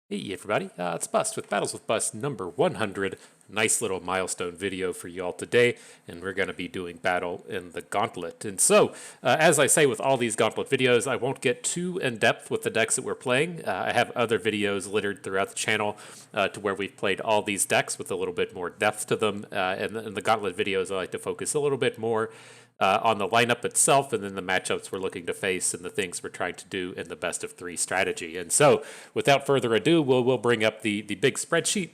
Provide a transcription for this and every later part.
Hey everybody, it's Bust with Battles with Bust number 100. Nice little milestone video for you all today, and we're going to be doing battle in the Gauntlet. And so, as I say with all these Gauntlet videos, I won't get too in-depth with the decks that we're playing. I have other videos littered throughout the channel to where we've played all these decks with a little bit more depth to them. And in the Gauntlet videos, I like to focus a little bit more on the lineup itself, and then the matchups we're looking to face and the things we're trying to do in the best of three strategy. And so, without further ado, we'll bring up the big spreadsheet.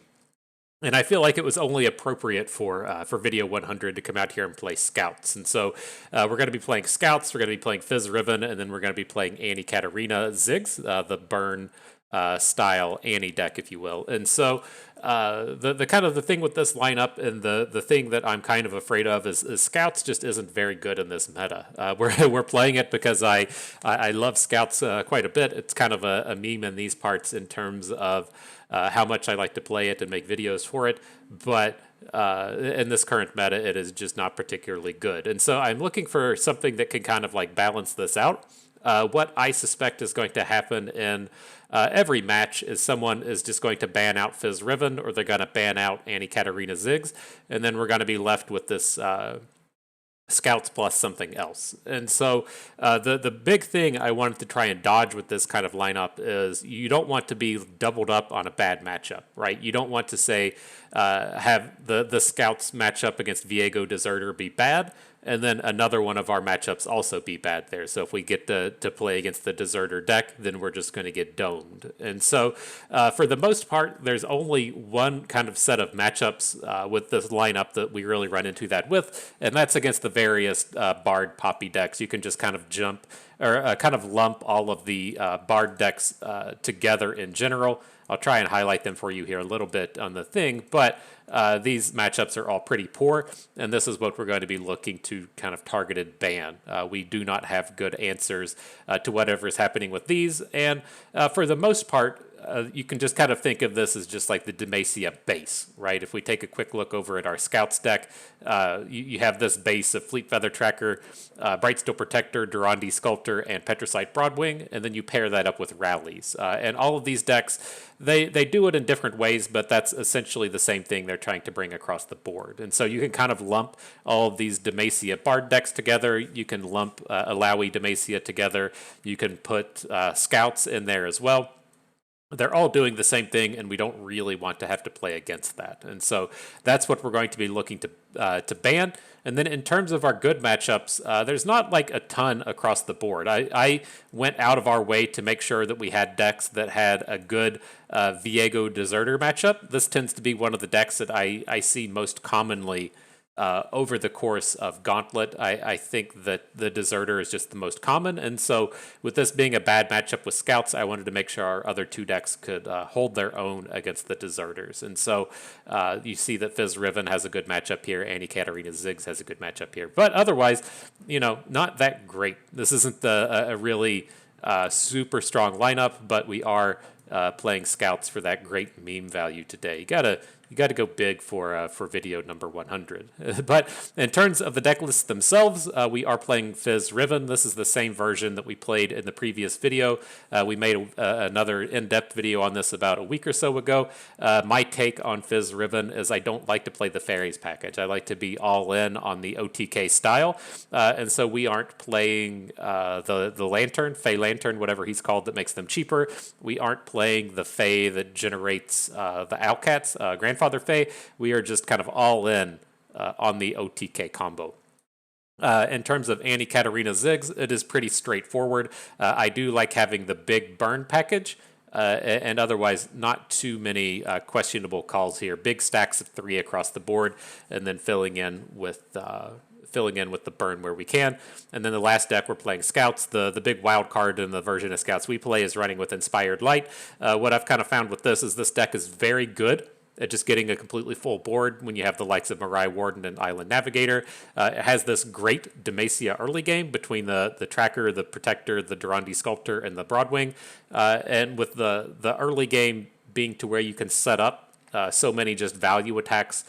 And I feel like it was only appropriate for video 100 to come out here and play Scouts. And so we're going to be playing Scouts, we're going to be playing Fizz Riven, and then we're going to be playing Katarina Ziggs, the burn style Annie deck, if you will. And so the kind of the thing with this lineup and the thing that I'm kind of afraid of is Scouts just isn't very good in this meta. We're playing it because I love Scouts quite a bit. It's kind of a meme in these parts in terms of how much I like to play it and make videos for it, but in this current meta, it is just not particularly good. And so I'm looking for something that can kind of like balance this out. What I suspect is going to happen in every match is someone is just going to ban out Fizz Riven, or they're going to ban out Katarina Ziggs, and then we're going to be left with this Scouts plus something else. And so the big thing I wanted to try and dodge with this kind of lineup is you don't want to be doubled up on a bad matchup, right? You don't want to say have the Scouts matchup against Viego Deserter be bad, and then another one of our matchups also be bad there. So if we get to play against the Deserter deck, then we're just going to get domed. And so for the most part, there's only one kind of set of matchups with this lineup that we really run into that with, and that's against the various Bard Poppy decks. You can just kind of jump or kind of lump all of the Bard decks together in general. I'll try and highlight them for you here a little bit on the thing, but these matchups are all pretty poor, and this is what we're going to be looking to kind of targeted ban. We do not have good answers to whatever is happening with these, and for the most part, you can just kind of think of this as just like the Demacia base, right? If we take a quick look over at our Scouts deck, you have this base of Fleet Feather Tracker, Brightsteel Protector, Durandi Sculptor, and Petricite Broadwing, and then you pair that up with Rallies. And all of these decks, they do it in different ways, but that's essentially the same thing they're trying to bring across the board. And so you can kind of lump all of these Demacia Bard decks together. You can lump Alawi Demacia together. You can put Scouts in there as well. They're all doing the same thing, and we don't really want to have to play against that. And so that's what we're going to be looking to ban. And then in terms of our good matchups, there's not like a ton across the board. I went out of our way to make sure that we had decks that had a good Viego Deserter matchup. This tends to be one of the decks that I see most commonly over the course of Gauntlet. I think that the Deserter is just the most common, and so with this being a bad matchup with Scouts, I wanted to make sure our other two decks could hold their own against the Deserters. And so you see that Fizz Riven has a good matchup here, Katarina Ziggs has a good matchup here, but otherwise, not that great. This isn't a really super strong lineup, but we are playing Scouts for that great meme value today. You gotta go big for video number 100. But in terms of the deck lists themselves, we are playing Fizz Riven. This is the same version that we played in the previous video. We made another in-depth video on this about a week or so ago. My take on Fizz Riven is I don't like to play the Fairies package. I like to be all in on the OTK style, and so we aren't playing the Lantern, Fey Lantern, whatever he's called, that makes them cheaper. We aren't playing the Fey that generates the Owlcats, Grandfather Fey. We are just kind of all in on the OTK combo. In terms of Katarina Ziggs, it is pretty straightforward. I do like having the big burn package, and otherwise not too many questionable calls here. Big stacks of 3 across the board, and then filling in with the burn where we can. And then the last deck, we're playing Scouts. The big wild card in the version of Scouts we play is running with Inspired Light. What I've kind of found with this is this deck is very good at just getting a completely full board when you have the likes of Mirai Warden and Island Navigator. It has this great Demacia early game between the Tracker, the Protector, the Durandi Sculptor, and the Broadwing. And with the early game being to where you can set up so many just value attacks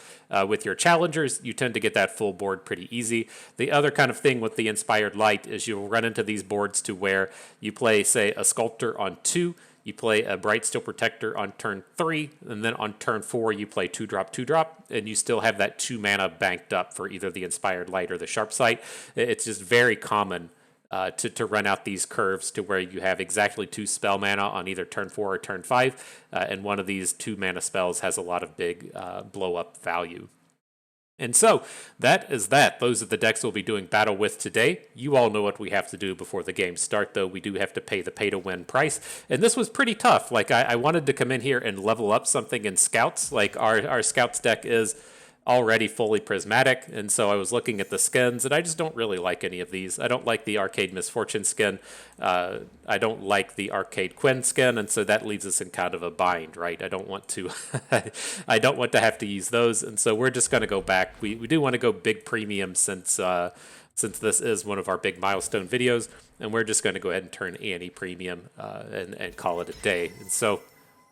with your challengers, you tend to get that full board pretty easy. The other kind of thing with the Inspired Light is you'll run into these boards to where you play, say, a Sculptor on 2, You play a Bright Steel Protector on turn 3, and then on turn 4 you play 2-drop, 2-drop, and you still have that 2 mana banked up for either the Inspired Light or the Sharp Sight. It's just very common to run out these curves to where you have exactly 2 spell mana on either turn 4 or turn 5, and one of these 2 mana spells has a lot of big blow up value. And so, that is that. Those are the decks we'll be doing battle with today. You all know what we have to do before the games start, though. We do have to pay the pay-to-win price. And this was pretty tough. Like, I wanted to come in here and level up something in Scouts. Like, our Scouts deck is already fully prismatic, and so I was looking at the skins, and I just don't really like any of these. I don't like the Arcade Misfortune skin. I don't like the Arcade Quinn skin, and so that leaves us in kind of a bind, right? I don't want to I don't want to have to use those, and so we're just going to go back. We do want to go big premium since this is one of our big milestone videos, and we're just going to go ahead and turn Annie premium and call it a day. And so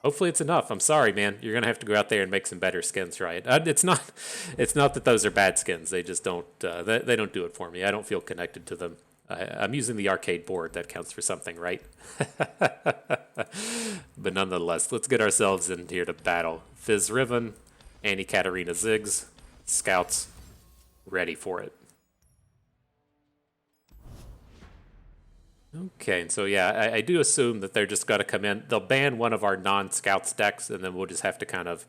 hopefully it's enough. I'm sorry, man. You're gonna have to go out there and make some better skins, right? It's not that those are bad skins. They just don't. They don't do it for me. I don't feel connected to them. I'm using the arcade board. That counts for something, right? But nonetheless, let's get ourselves in here to battle. Fizz Riven, Annie Katarina Ziggs, Scouts, ready for it. Okay, and so yeah, I do assume that they're just going to come in. They'll ban one of our non-Scouts decks, and then we'll just have to kind of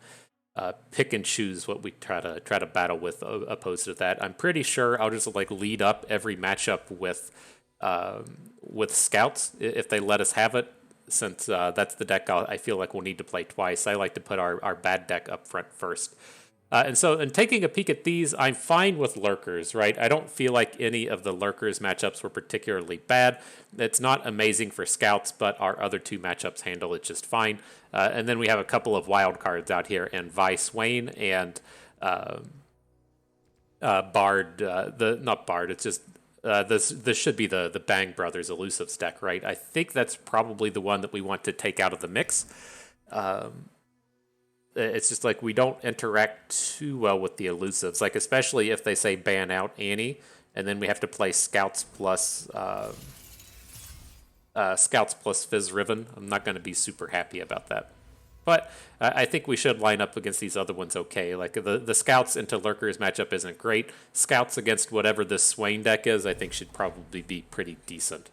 pick and choose what we try to battle with opposed to that. I'm pretty sure I'll just like lead up every matchup with Scouts if they let us have it, since that's the deck I feel like we'll need to play twice. I like to put our bad deck up front first. And so, in taking a peek at these, I'm fine with Lurkers, right? I don't feel like any of the Lurkers matchups were particularly bad. It's not amazing for Scouts, but our other 2 matchups handle it just fine. And then we have a couple of wild cards out here, and Vi Swain and Bard. Not Bard, it's just this should be the Bang Brothers Elusives deck, right? I think that's probably the one that we want to take out of the mix. It's just like we don't interact too well with the elusives, like especially if they say ban out Annie, and then we have to play Scouts plus Fizz Riven. I'm not going to be super happy about that. But I think we should line up against these other ones okay. Like the Scouts into Lurkers matchup isn't great. Scouts against whatever this Swain deck is, I think should probably be pretty decent.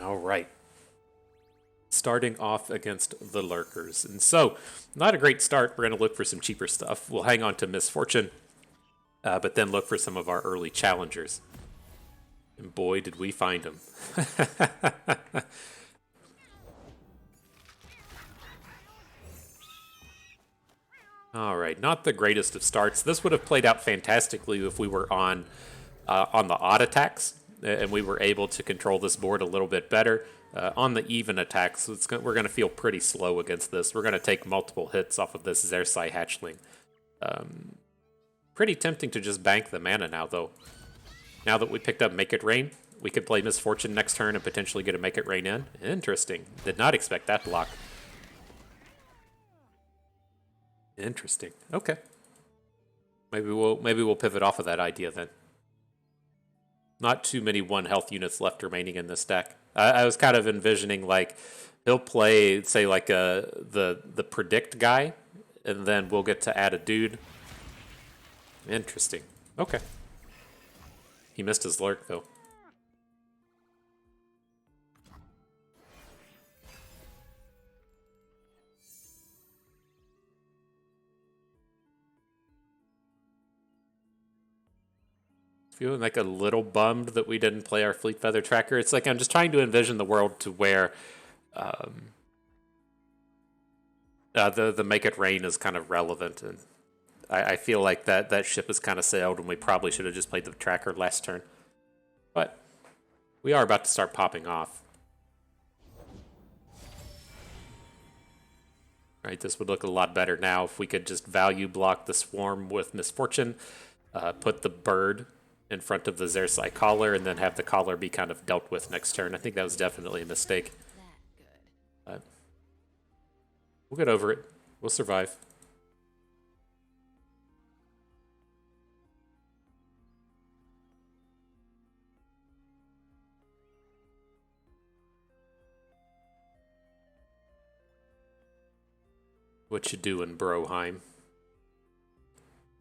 All right. Starting off against the Lurkers. And so, not a great start. We're going to look for some cheaper stuff. We'll hang on to Misfortune, but then look for some of our early challengers. And boy, did we find them. All right, not the greatest of starts. This would have played out fantastically if we were on the odd attacks, and we were able to control this board a little bit better. On the even attacks, we're going to feel pretty slow against this. We're going to take multiple hits off of this Zersai Hatchling. Pretty tempting to just bank the mana now, though. Now that we picked up Make It Rain, we could play Misfortune next turn and potentially get a Make It Rain in. Interesting. Did not expect that block. Interesting. Okay. Maybe we'll pivot off of that idea then. Not too many 1 health units left remaining in this deck. I was kind of envisioning like he'll play, say, like the predict guy, and then we'll get to add a dude. Interesting. Okay. He missed his lurk though. Feeling like a little bummed that we didn't play our Fleet Feather Tracker. It's like I'm just trying to envision the world to where the Make It Rain is kind of relevant, and I feel like that ship has kind of sailed, and we probably should have just played the Tracker last turn. But we are about to start popping off. Right, this would look a lot better now if we could just value block the Swarm with Misfortune, put the Bird in front of the Zersai Collar, and then have the Collar be kind of dealt with next turn. I think that was definitely a mistake. We'll get over it. We'll survive. What you doing, Broheim?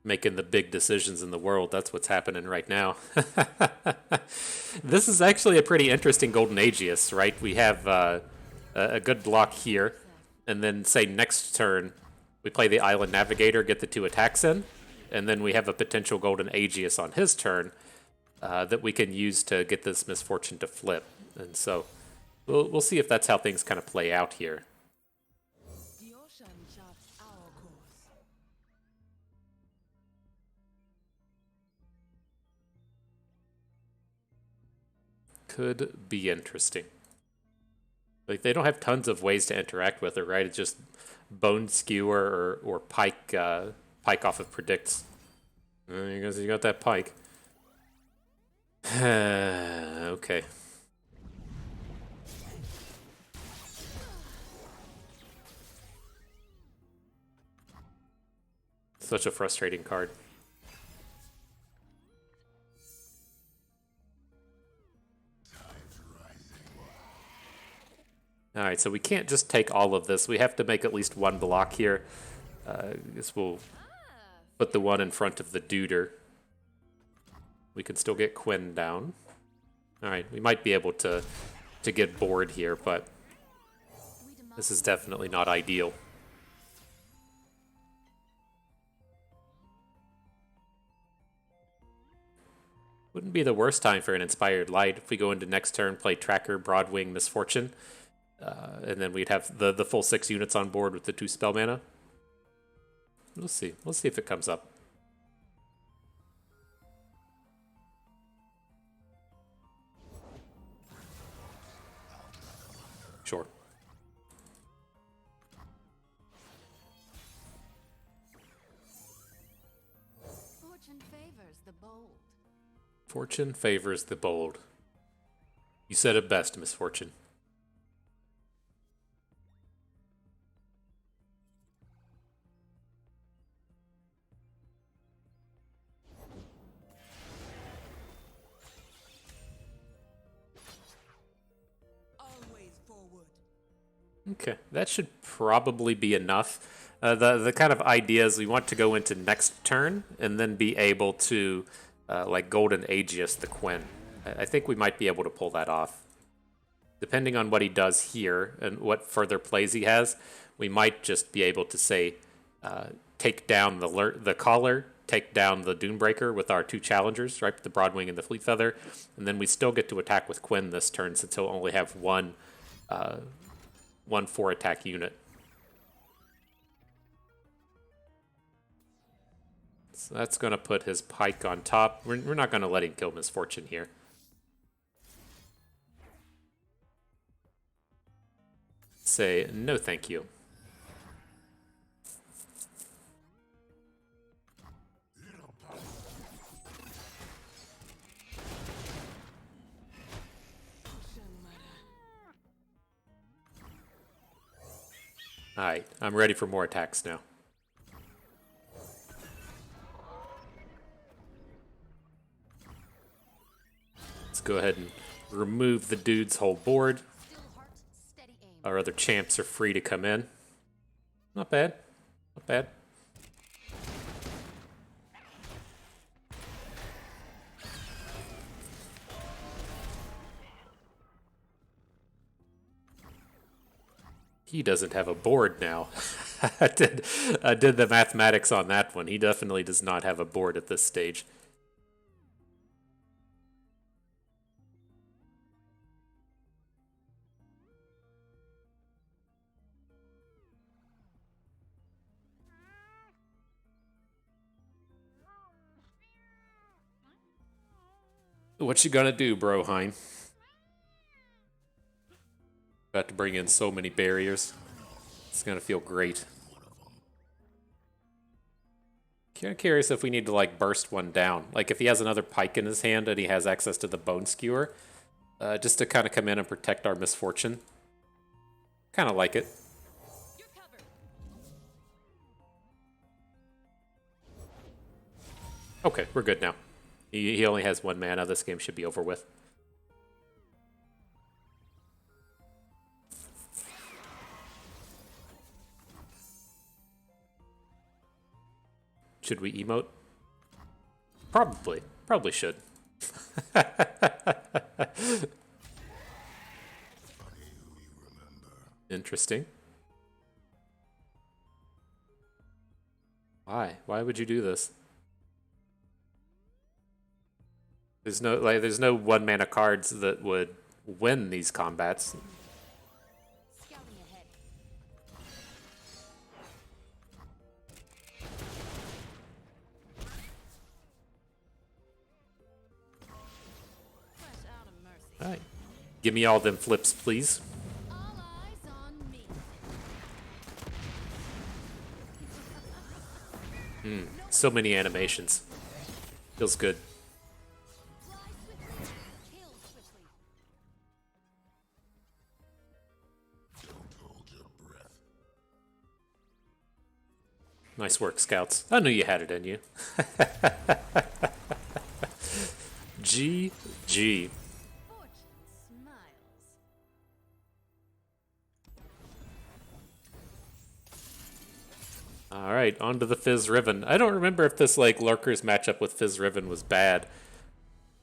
Making the big decisions in the world. That's what's happening right now. This is actually a pretty interesting Golden Aegis, right? We have a good block here, and then say next turn we play the Island Navigator, get the 2 attacks in, and then we have a potential Golden Aegis on his turn that we can use to get this Misfortune to flip. And so we'll see if that's how things kind of play out here. Could be interesting. Like, they don't have tons of ways to interact with it, right? It's just Bone Skewer or Pike, Pike off of Predicts. You got that Pike. Okay. Such a frustrating card. Alright, so we can't just take all of this. We have to make at least one block here. I guess we'll put the one in front of the Duder. We can still get Quinn down. Alright, we might be able to get bored here, but this is definitely not ideal. Wouldn't be the worst time for an Inspired Light if we go into next turn, play Tracker, Broadwing, Misfortune. And then we'd have the full 6 units on board with the 2 spell mana. We'll see. We'll see if it comes up. Sure. Fortune favors the bold. Fortune favors the bold. You said it best, Misfortune. Okay, that should probably be enough. The kind of idea is we want to go into next turn and then be able to like Golden Aegis the Quinn. I think we might be able to pull that off. Depending on what he does here and what further plays he has, we might just be able to say take down the Collar, take down the Dunebreaker with our 2 challengers, right? The Broadwing and the Fleet Feather, and then we still get to attack with Quinn this turn since he'll only have one 4-attack unit. So that's going to put his Pike on top. We're not going to let him kill Misfortune here. Say, no thank you. Alright, I'm ready for more attacks now. Let's go ahead and remove the dude's whole board. Our other champs are free to come in. Not bad. Not bad. He doesn't have a board now. I did the mathematics on that one. He definitely does not have a board at this stage. What you gonna do, Broheim? About to bring in so many barriers. It's gonna feel great. Kind of curious if we need to like burst one down. Like if he has another Pike in his hand and he has access to the Bone Skewer, just to kind of come in and protect our Misfortune. Kind of like it. Okay, we're good now. He only has 1 mana. This game should be over with. Should we emote? Probably. Probably should. Interesting. Why? Why would you do this? There's no one mana cards that would win these combats. Scouting ahead. Fresh out of mercy. All right. Give me all them flips, please. All eyes on me. So many animations. Feels good. Fly swiftly. Kill swiftly. Nice work, scouts. I knew you had it in you. GG. Fortune smiles. All right, on to the Fizz Riven. I don't remember if this like Lurkers matchup with Fizz Riven was bad.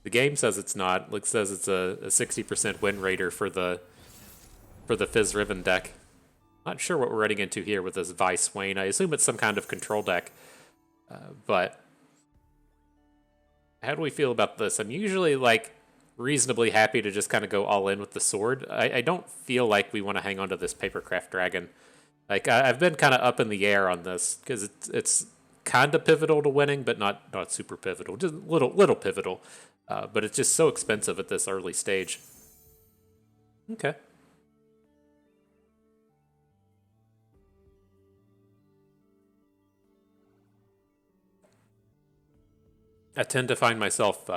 The game says it's not. It says it's a 60% win rater for the Fizz Riven deck. Not sure what we're running into here with this Vi Swain. I assume it's some kind of control deck. But how do we feel about this? I'm usually like reasonably happy to just kind of go all in with the sword. I don't feel like we want to hang on to this Papercraft Dragon. Like I've been kind of up in the air on this because it's kind of pivotal to winning, but not super pivotal, just little pivotal. But it's just so expensive at this early stage. Okay. I tend to find myself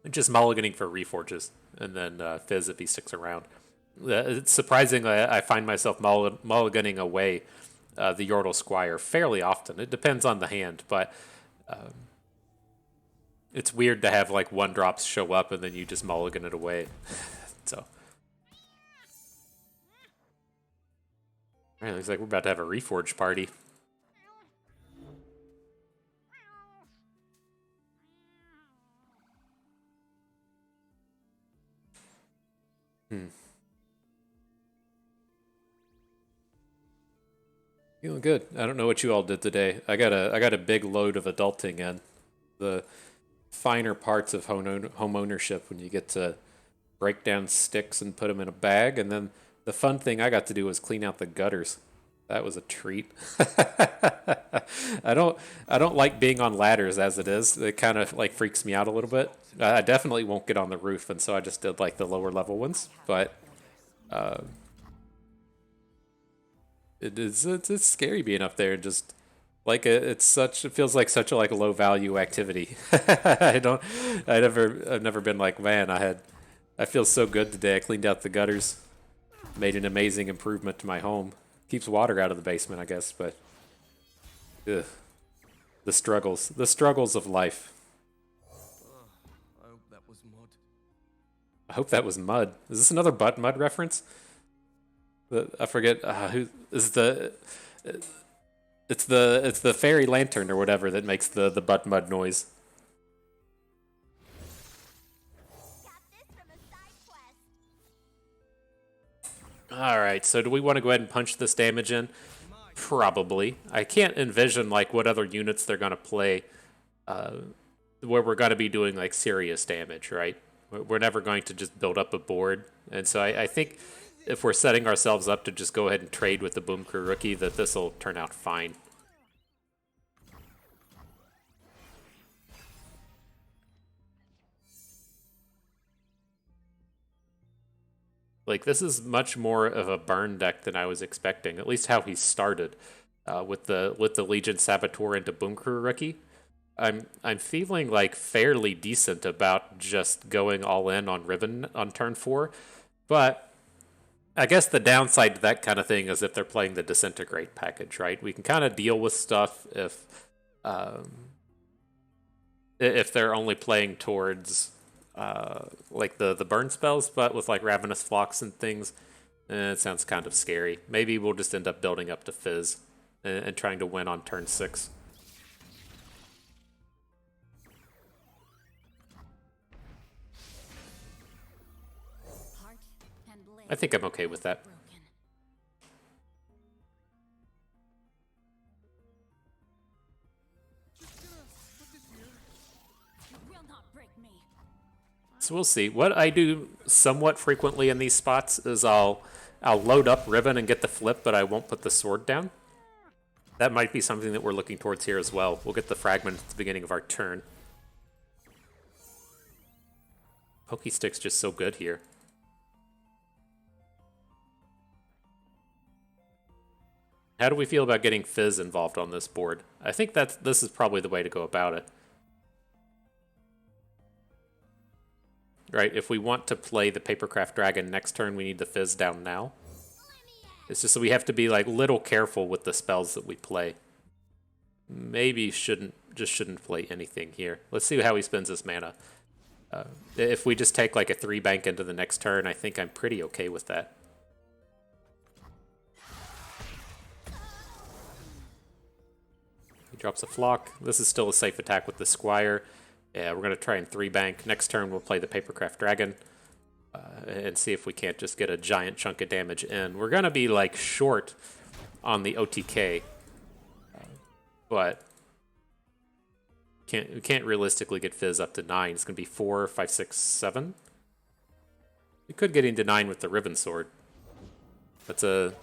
just mulliganing for Reforges, and then Fizz if he sticks around. It's surprising I find myself mulliganing away the Yordle Squire fairly often. It depends on the hand, but it's weird to have like 1-drops show up and then you just mulligan it away. So, all right, looks like we're about to have a Reforge party. Feeling good. I don't know what you all did today. I got a big load of adulting in. The finer parts of home ownership when you get to break down sticks and put them in a bag, and then the fun thing I got to do was clean out the gutters. That was a treat. I don't like being on ladders as it is. It kind of like freaks me out a little bit. I definitely won't get on the roof, and so I just did like the lower level ones. But it's scary being up there and just like it feels like such a like a low value activity. I've never been like, man, I feel so good today. I cleaned out the gutters, made an amazing improvement to my home. Keeps water out of the basement, I guess, but ugh, the struggles of life. I hope that was mud. I hope that was mud. Is this another butt mud reference? I forget who is the. It's the fairy lantern or whatever that makes the butt mud noise. All right, so do we want to go ahead and punch this damage in? Probably. I can't envision like what other units they're gonna play, where we're gonna be doing like serious damage, right? We're never going to just build up a board, and so I think if we're setting ourselves up to just go ahead and trade with the Boom Crew rookie, that this will turn out fine. Like, this is much more of a burn deck than I was expecting, at least how he started with the Legion Saboteur into Boom Crew rookie. I'm feeling like fairly decent about just going all in on Riven on turn 4, but I guess the downside to that kind of thing is if they're playing the Disintegrate package, right? We can kind of deal with stuff if they're only playing towards like the burn spells, but with like Ravenous Flocks and things, it sounds kind of scary. Maybe we'll just end up building up to Fizz and trying to win on turn 6. I think I'm okay with that. Broken. You will not break me. So we'll see. What I do somewhat frequently in these spots is I'll load up Riven and get the flip, but I won't put the sword down. That might be something that we're looking towards here as well. We'll get the fragment at the beginning of our turn. Pokey Stick's just so good here. How do we feel about getting Fizz involved on this board? I think this is probably the way to go about it. Right, if we want to play the Papercraft Dragon next turn, we need the Fizz down now. It's just so we have to be like little careful with the spells that we play. Maybe shouldn't play anything here. Let's see how he spends his mana. If we just take like a 3 bank into the next turn, I think I'm pretty okay with that. He drops a Flock. This is still a safe attack with the Squire. Yeah, we're going to try and 3 bank. Next turn, we'll play the Papercraft Dragon and see if we can't just get a giant chunk of damage in. We're going to be like short on the OTK, but we can't realistically get Fizz up to 9. It's going to be 4, 5, 6, 7. We could get into 9 with the Riven Sword. That's a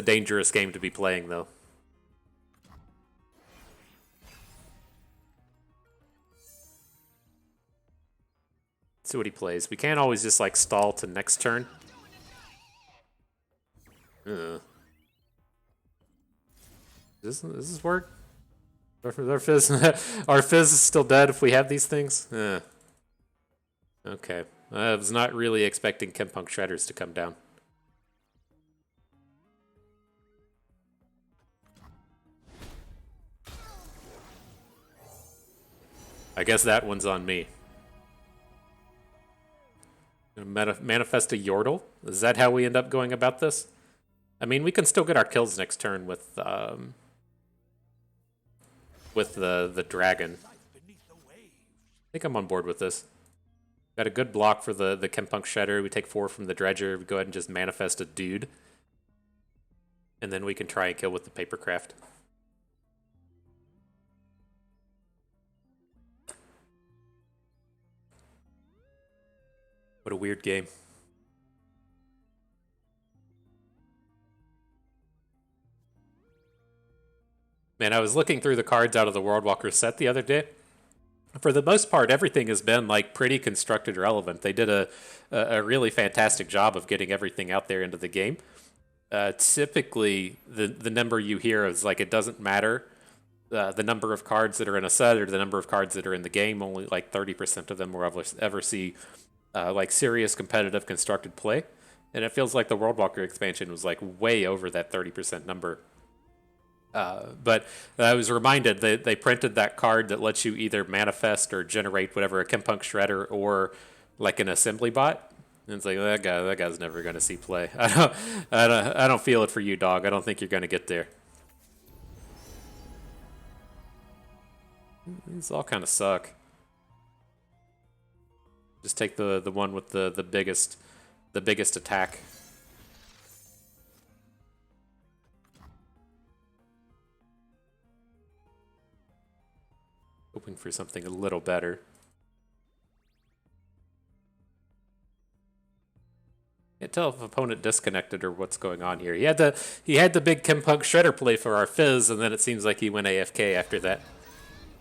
dangerous game to be playing, though. See what he plays. We can't always just like stall to next turn. Does this work? Our Fizz, our Fizz is still dead if we have these things? Okay. I was not really expecting Chempunk Shredders to come down. I guess that one's on me. Manifest a Yordle? Is that how we end up going about this? I mean, we can still get our kills next turn with the dragon. I think I'm on board with this. Got a good block for the Chempunk Shredder. We take 4 from the Dredger. We go ahead and just manifest a dude. And then we can try and kill with the Papercraft. What a weird game. Man, I was looking through the cards out of the Worldwalker set the other day. For the most part, everything has been like pretty constructed relevant. They did a really fantastic job of getting everything out there into the game. Typically, the number you hear is like it doesn't matter the number of cards that are in a set or the number of cards that are in the game. Only like 30% of them will ever see like serious competitive constructed play. And it feels like the Worldwalker expansion was like way over that 30% number. But I was reminded that they printed that card that lets you either manifest or generate whatever, a Chempunk Shredder or like an assembly bot. And it's like, that guy's never going to see play. I don't feel it for you, dog. I don't think you're going to get there. These all kind of suck. Just take the one with the biggest attack. Hoping for something a little better. Can't tell if opponent disconnected or what's going on here. He had the big Chempunk Shredder play for our Fizz, and then it seems like he went AFK after that.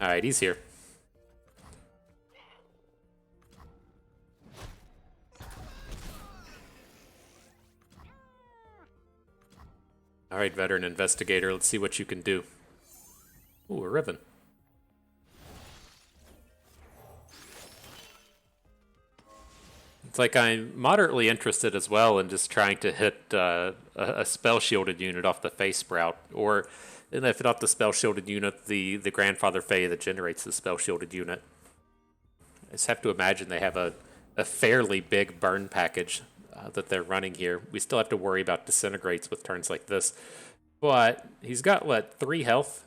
All right, he's here. All right, veteran investigator, let's see what you can do. Ooh, a Riven. It's like I'm moderately interested as well in just trying to hit a spell shielded unit off the Face Sprout, or if not the spell shielded unit, the Grandfather Fae that generates the spell shielded unit. I just have to imagine they have a fairly big burn package that they're running here. We still have to worry about disintegrates with turns like this, but he's got what, 3 health,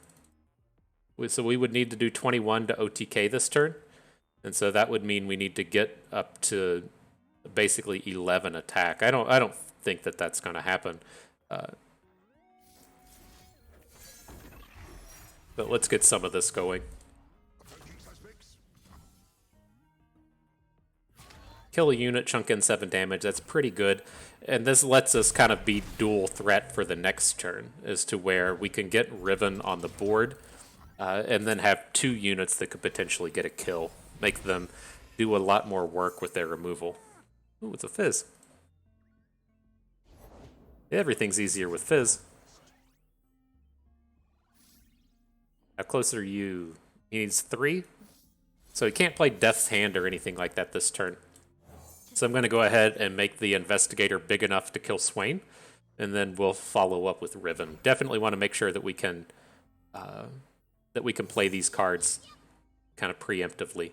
so we would need to do 21 to OTK this turn, and so that would mean we need to get up to basically 11 attack. I don't think that that's going to happen. But let's get some of this going. Kill a unit, chunk in 7 damage. That's pretty good. And this lets us kind of be dual threat for the next turn, as to where we can get Riven on the board and then have 2 units that could potentially get a kill. Make them do a lot more work with their removal. Ooh, it's a Fizz. Everything's easier with Fizz. How close are you? He needs 3. So he can't play Death's Hand or anything like that this turn. So I'm going to go ahead and make the Investigator big enough to kill Swain, and then we'll follow up with Riven. Definitely want to make sure that we can play these cards kind of preemptively.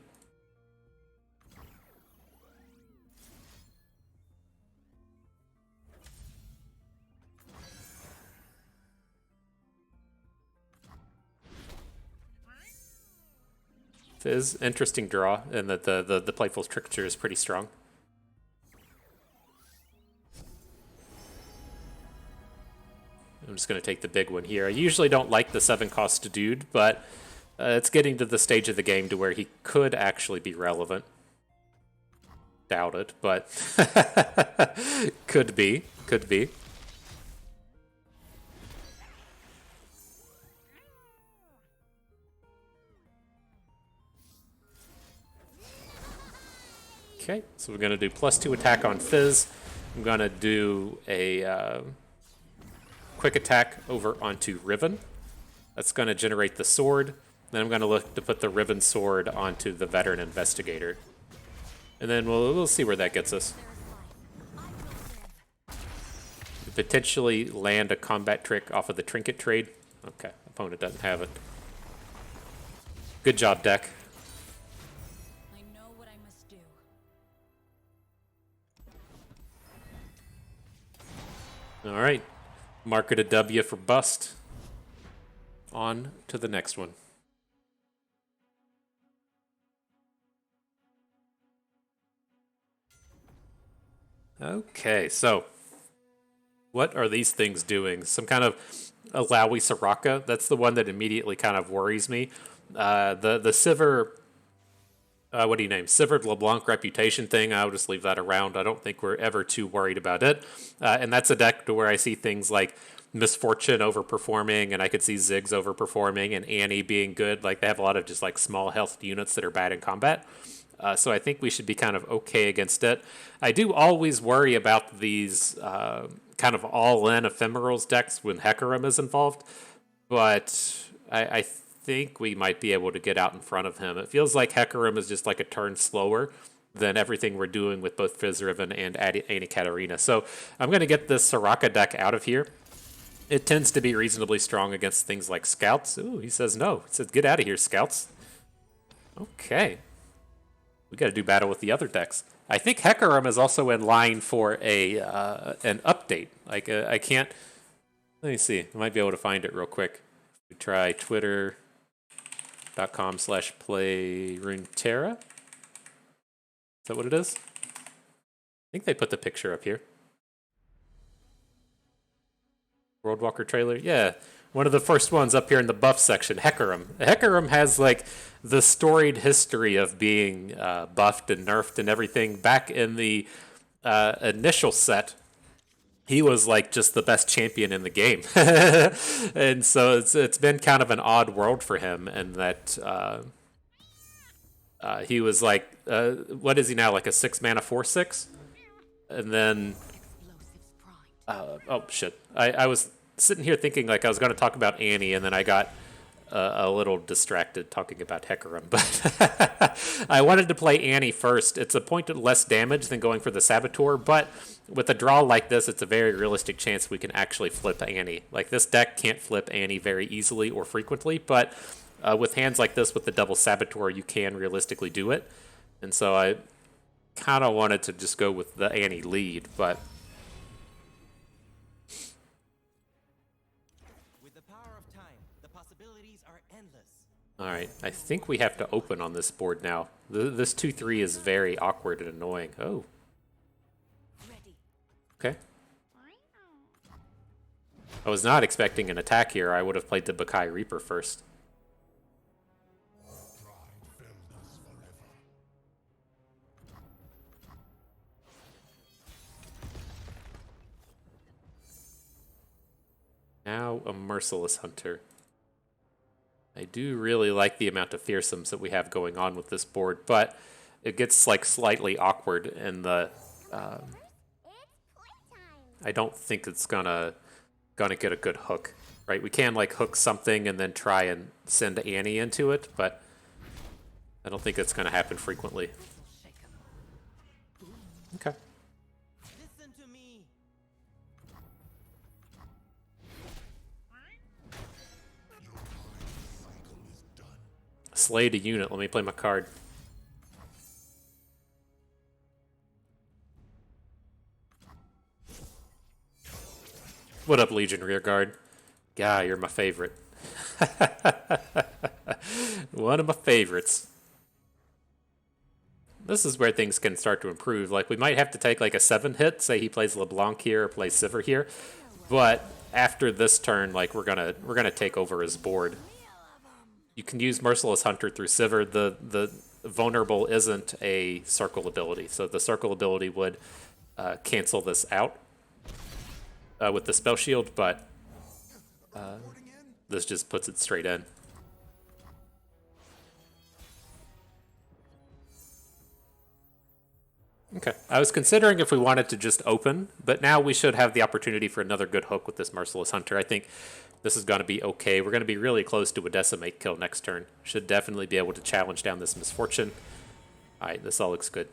Fizz, interesting draw, and that the Playful Trickster is pretty strong. I'm just going to take the big one here. I usually don't like the 7-cost dude, but it's getting to the stage of the game to where he could actually be relevant. Doubt it, but could be. Could be. Okay, so we're going to do +2 attack on Fizz. I'm going to do a quick attack over onto Riven. That's going to generate the sword. Then I'm going to look to put the Riven sword onto the Veteran Investigator. And then we'll see where that gets us. Potentially land a combat trick off of the Trinket trade. Okay, opponent doesn't have it. Good job, deck. I know what I must do. All right. Mark it a W for bust. On to the next one. Okay, so what are these things doing? Some kind of Alawi Soraka. That's the one that immediately kind of worries me. The Sivir, what do you name? Sivir LeBlanc reputation thing. I'll just leave that around. I don't think we're ever too worried about it. And that's a deck to where I see things like Misfortune overperforming, and I could see Ziggs overperforming, and Annie being good. Like, they have a lot of just like small health units that are bad in combat. So I think we should be kind of okay against it. I do always worry about these kind of all-in ephemerals decks when Hecarim is involved, but I think we might be able to get out in front of him. It feels like Hecarim is just like a turn slower than everything we're doing with both Fizz Riven and Annie Katarina. So I'm going to get this Soraka deck out of here. It tends to be reasonably strong against things like Scouts. Ooh, he says no. He says, get out of here, Scouts. Okay. We got to do battle with the other decks. I think Hecarim is also in line for a an update. Like, I can't... Let me see. I might be able to find it real quick. We try twitter.com/playruneterra. Is that what it is? I think they put the picture up here. Worldwalker trailer? Yeah. One of the first ones up here in the buff section, Hecarim. Hecarim has, like, the storied history of being buffed and nerfed and everything. Back in the initial set, he was, like, just the best champion in the game. And so it's been kind of an odd world for him, and that he was, like, what is he now, like a 6-mana 4/6? And then... oh, shit. I was sitting here thinking like I was going to talk about Annie, and then I got a little distracted talking about Hecarim. But I wanted to play Annie first. It's a point of less damage than going for the Saboteur, but with a draw like this, it's a very realistic chance we can actually flip Annie. Like, this deck can't flip Annie very easily or frequently, but with hands like this with the double Saboteur, you can realistically do it. And so I kind of wanted to just go with the Annie lead, but... Alright, I think we have to open on this board now. This 2-3 is very awkward and annoying. Oh. Okay. I was not expecting an attack here. I would have played the Bakai Reaper first. Now a Merciless Hunter. I do really like the amount of fearsomes that we have going on with this board, but it gets like slightly awkward in the... I don't think it's gonna get a good hook, right? We can like hook something and then try and send Annie into it, but I don't think it's gonna happen frequently. Okay. Listen to me. Slayed a unit. Let me play my card. What up, Legion Rearguard? Yeah, you're my favorite. One of my favorites. This is where things can start to improve. Like, we might have to take like a 7 hit, say he plays LeBlanc here or plays Sivir here, but after this turn, like, we're gonna take over his board. You can use Merciless Hunter through Sivir. The vulnerable isn't a circle ability, so the circle ability would cancel this out with the spell shield, but this just puts it straight in. Okay, I was considering if we wanted to just open, but now we should have the opportunity for another good hook with this Merciless Hunter. I think this is going to be okay. We're going to be really close to a Decimate kill next turn. Should definitely be able to challenge down this Misfortune. Alright, this all looks good.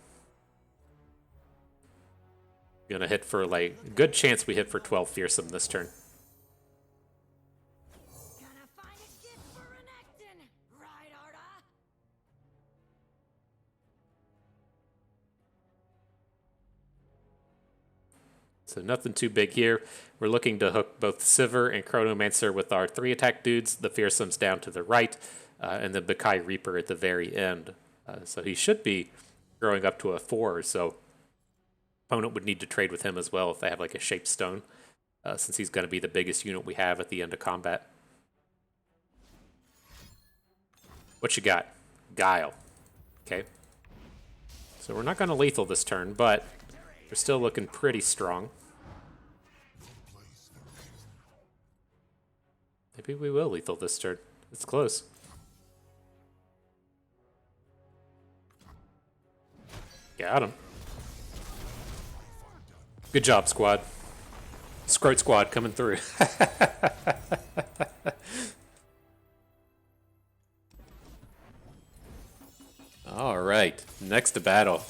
Gonna hit for, like, good chance we hit for 12 Fearsome this turn. Gonna find a gift for Renekton, right, Arda? So nothing too big here. We're looking to hook both Sivir and Chronomancer with our 3 attack dudes. The Fearsome's down to the right, and the Bakai Reaper at the very end. So he should be growing up to a 4, so opponent would need to trade with him as well if they have like a Shape Stone, since he's going to be the biggest unit we have at the end of combat. What you got? Guile. Okay. So we're not going to lethal this turn, but we're still looking pretty strong. Maybe we will lethal this turn. It's close. Got him. Good job, squad. Scroat squad coming through. All right, next to battle.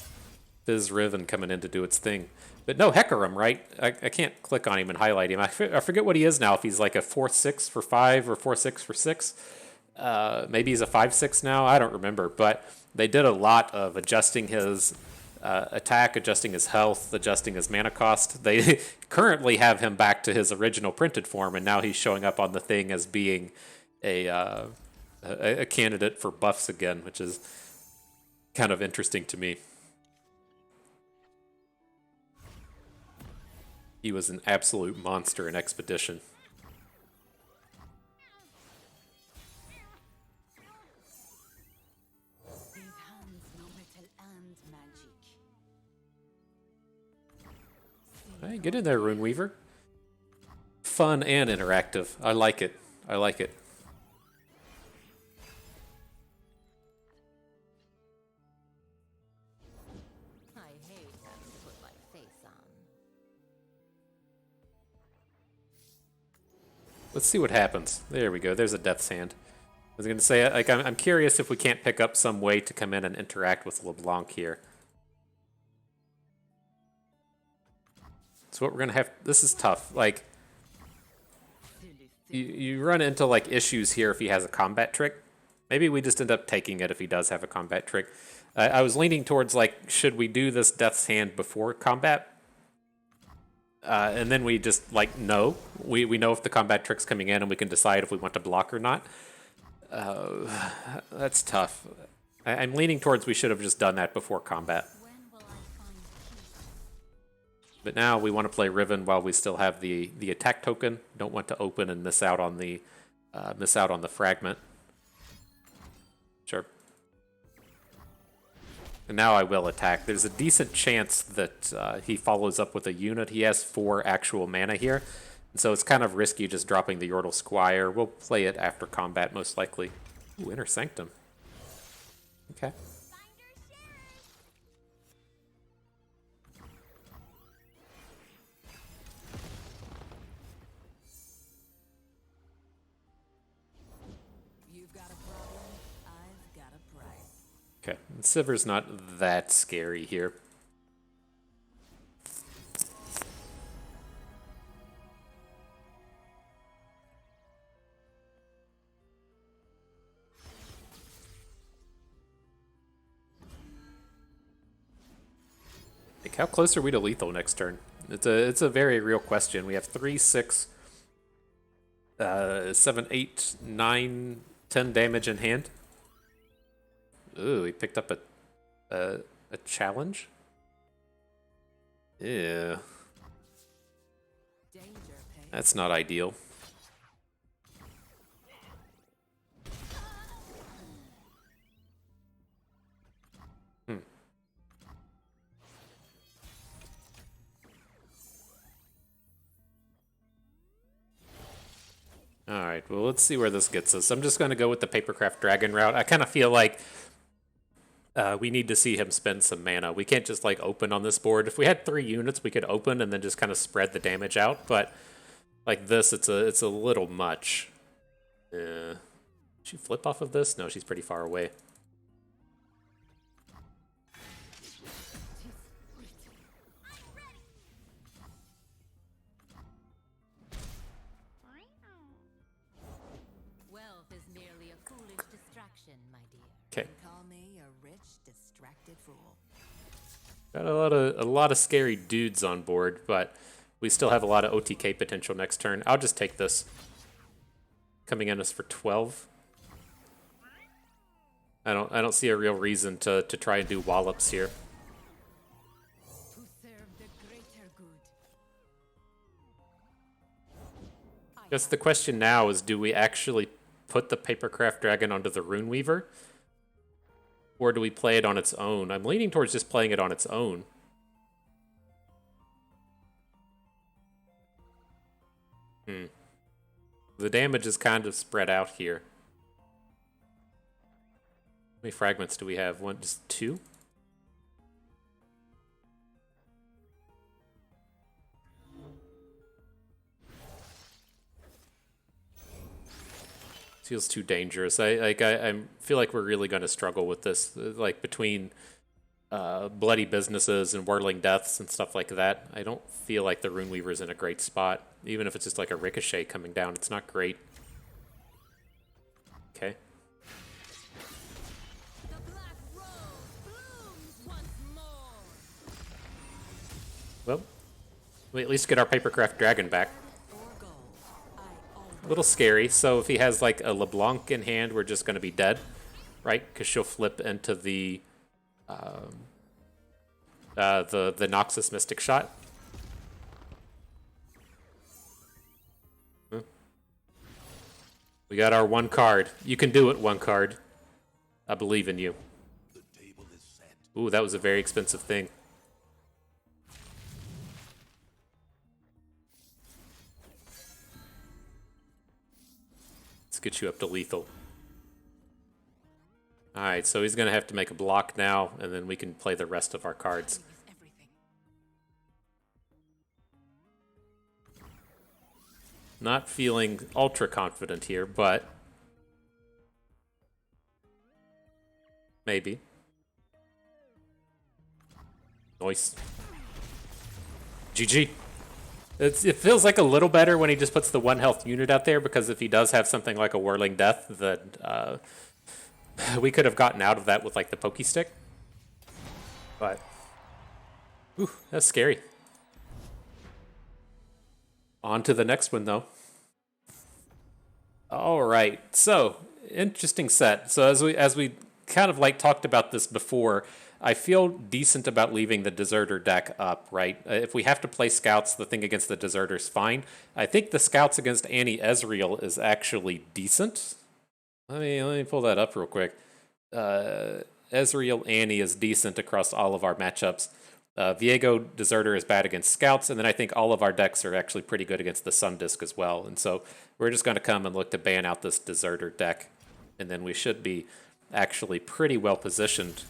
Fizz Riven coming in to do its thing. But no Hecarim, right? I can't click on him and highlight him. I forget what he is now, if he's like a 4-6 for 5 or 4-6 for 6. Maybe he's a 5-6 now, I don't remember. But they did a lot of adjusting his attack, adjusting his health, adjusting his mana cost. They currently have him back to his original printed form, and now he's showing up on the thing as being a candidate for buffs again, which is kind of interesting to me. He was an absolute monster in Expedition. These hands know metal and magic. Hey, get in there, Runeweaver. Fun and interactive. I like it. I like it. I hate having to put my face on. Let's see what happens. There we go. There's a Death's Hand. I was going to say, like, I'm curious if we can't pick up some way to come in and interact with LeBlanc here. So what we're going to have... This is tough. Like, you run into, like, issues here if he has a combat trick. Maybe we just end up taking it if he does have a combat trick. I was leaning towards, like, should we do this Death's Hand before combat? And then we just, like, know. We know if the combat trick's coming in and we can decide if we want to block or not. That's tough. I'm leaning towards we should have just done that before combat. When will I find But now we want to play Riven while we still have the attack token. Don't want to open and miss out on the fragment. Sure. And now I will attack. There's a decent chance that he follows up with a unit. He has 4 actual mana here. And so it's kind of risky just dropping the Yordle Squire. We'll play it after combat most likely. Ooh, Inner Sanctum. Okay. You've got a problem, I've got a price. Okay, Sivir's not that scary here. Like, how close are we to lethal next turn? It's a very real question. We have 3, 6, 7, 8, 9, 10 damage in hand. Ooh, he picked up a challenge? Yeah. That's not ideal. Alright, well, let's see where this gets us. I'm just going to go with the Papercraft Dragon route. I kind of feel like we need to see him spend some mana. We can't just, like, open on this board. If we had 3 units, we could open and then just kind of spread the damage out. But like this, it's a little much. Did she flip off of this? No, she's pretty far away. Wealth is merely a foolish distraction, my dear. Okay. Call me a rich, distracted fool. Got a lot of scary dudes on board, but we still have a lot of OTK potential next turn. I'll just take this. Coming in us for 12. I don't see a real reason to try and do wallops here. To serve the greater good. Guess the question now is, do we actually put the Papercraft Dragon onto the Runeweaver? Or do we play it on its own? I'm leaning towards just playing it on its own. The damage is kind of spread out here. How many fragments do we have? One, just 2? Feels too dangerous. I feel like we're really going to struggle with this, like between bloody businesses and whirling deaths and stuff like that. I don't feel like the Runeweaver's in a great spot. Even if it's just like a ricochet coming down, it's not great. Okay. The black rose blooms once more. Well, we at least get our Papercraft Dragon back. Or gold. A little scary. So if he has like a LeBlanc in hand, we're just going to be dead, right? Because she'll flip into the Noxus Mystic Shot. We got our 1 card. You can do it, 1 card. I believe in you. Ooh, that was a very expensive thing. Let's get you up to lethal. Alright, so he's going to have to make a block now, and then we can play the rest of our cards. Not feeling ultra confident here, but maybe. Nice. GG. It feels like a little better when he just puts the 1 health unit out there, because if he does have something like a Whirling Death, then we could have gotten out of that with like the Pokey Stick. But, ooh, that's scary. On to the next one, though. All right, so interesting set. So as we kind of like talked about this before, I feel decent about leaving the Deserter deck up, right? If we have to play Scouts, the thing against the Deserter's fine. I think the Scouts against Annie Ezreal is actually decent. Let me pull that up real quick. Ezreal Annie is decent across all of our matchups. Viego Deserter is bad against Scouts, and then I think all of our decks are actually pretty good against the Sun Disc as well. And so we're just going to come and look to ban out this Deserter deck, and then we should be actually pretty well positioned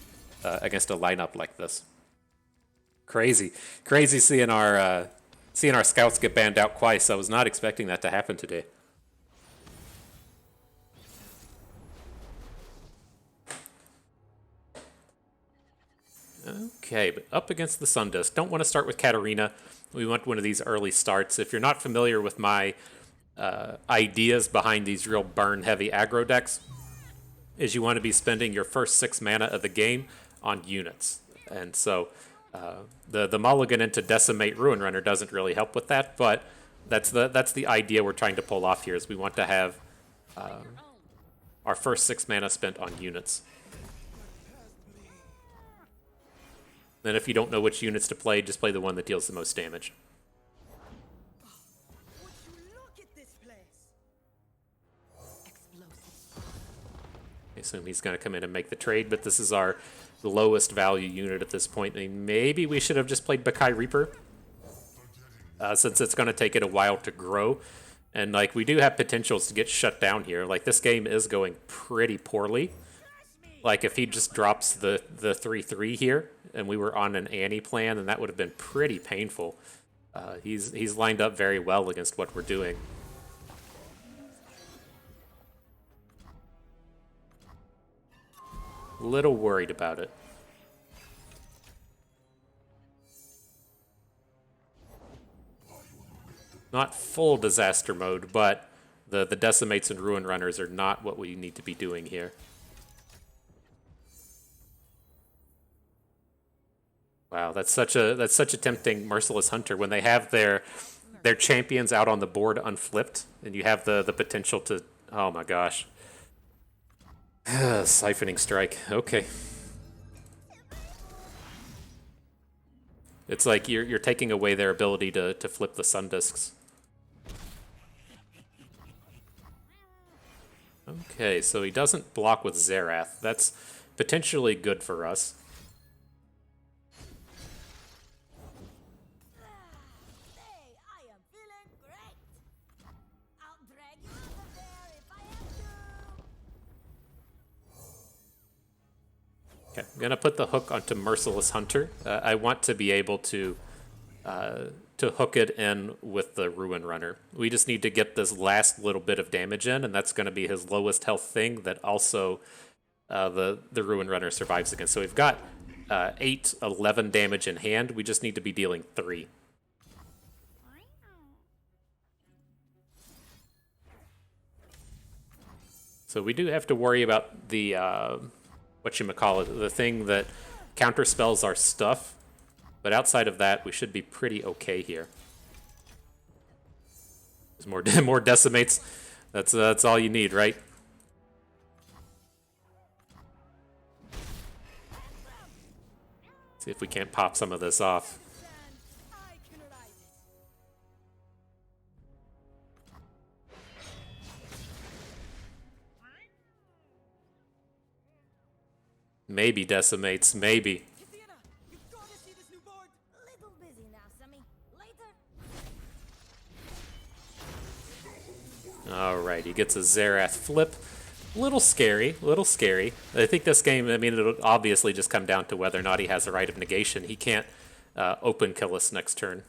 against a lineup like this. Crazy seeing our Scouts get banned out twice. I was not expecting that to happen today. Okay, but up against the Sun Disc. Don't want to start with Katarina. We want one of these early starts. If you're not familiar with my ideas behind these real burn-heavy aggro decks, is you want to be spending your first 6 mana of the game on units. And so the mulligan into Decimate Ruin Runner doesn't really help with that, but that's the idea we're trying to pull off here, is we want to have our first 6 mana spent on units. Then if you don't know which units to play, just play the one that deals the most damage. Would you look at this place? Explosive. I assume he's going to come in and make the trade, but this is our lowest value unit at this point. I mean, maybe we should have just played Bakai Reaper, since it's going to take it a while to grow. And like, we do have potentials to get shut down here. Like, this game is going pretty poorly. Like, if he just drops the 3/3 here, and we were on an Annie plan, then that would have been pretty painful. He's lined up very well against what we're doing. Little worried about it. Not full disaster mode, but the Decimates and Ruin Runners are not what we need to be doing here. Wow, that's such a tempting Merciless Hunter when they have their champions out on the board unflipped, and you have the potential to, oh my gosh. Siphoning Strike. Okay. It's like you're taking away their ability to flip the Sun Discs. Okay, so he doesn't block with Xerath. That's potentially good for us. Hey, I am feeling great. I'll drag you out of there if I have to. Okay, I'm gonna put the hook onto Merciless Hunter. I want to be able to hook it in with the Ruin Runner. We just need to get this last little bit of damage in, and that's going to be his lowest health thing that also the Ruin Runner survives against. So we've got 8, 11 damage in hand. We just need to be dealing 3. So we do have to worry about the whatchamacallit, the thing that counterspells our stuff. But outside of that, we should be pretty okay here. There's more Decimates. That's all you need, right? See if we can't pop some of this off. I can ride it. Maybe Decimates, maybe. Katarina, you've got to see this new board. Little busy now, Sammy. Later. Alright, he gets a Xerath flip. Little scary, little scary. I think this game, I mean, it'll obviously just come down to whether or not he has the right of negation. He can't open kill us next turn.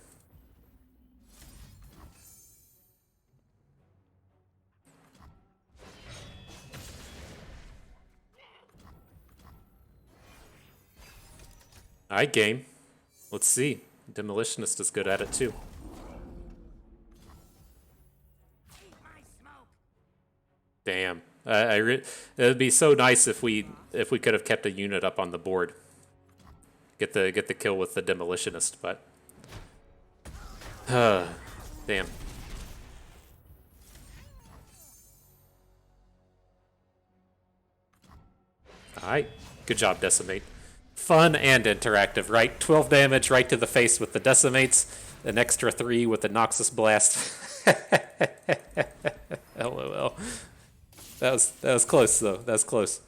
Alright, game. Let's see. Demolitionist is good at it too. Damn. It'd be so nice if we could have kept a unit up on the board. Get the kill with the Demolitionist, but damn. Alright. Good job, Decimate. Fun and interactive, right? 12 damage right to the face with the decimates, an extra 3 with the Noxus Blast. LOL. That was close though. That was close.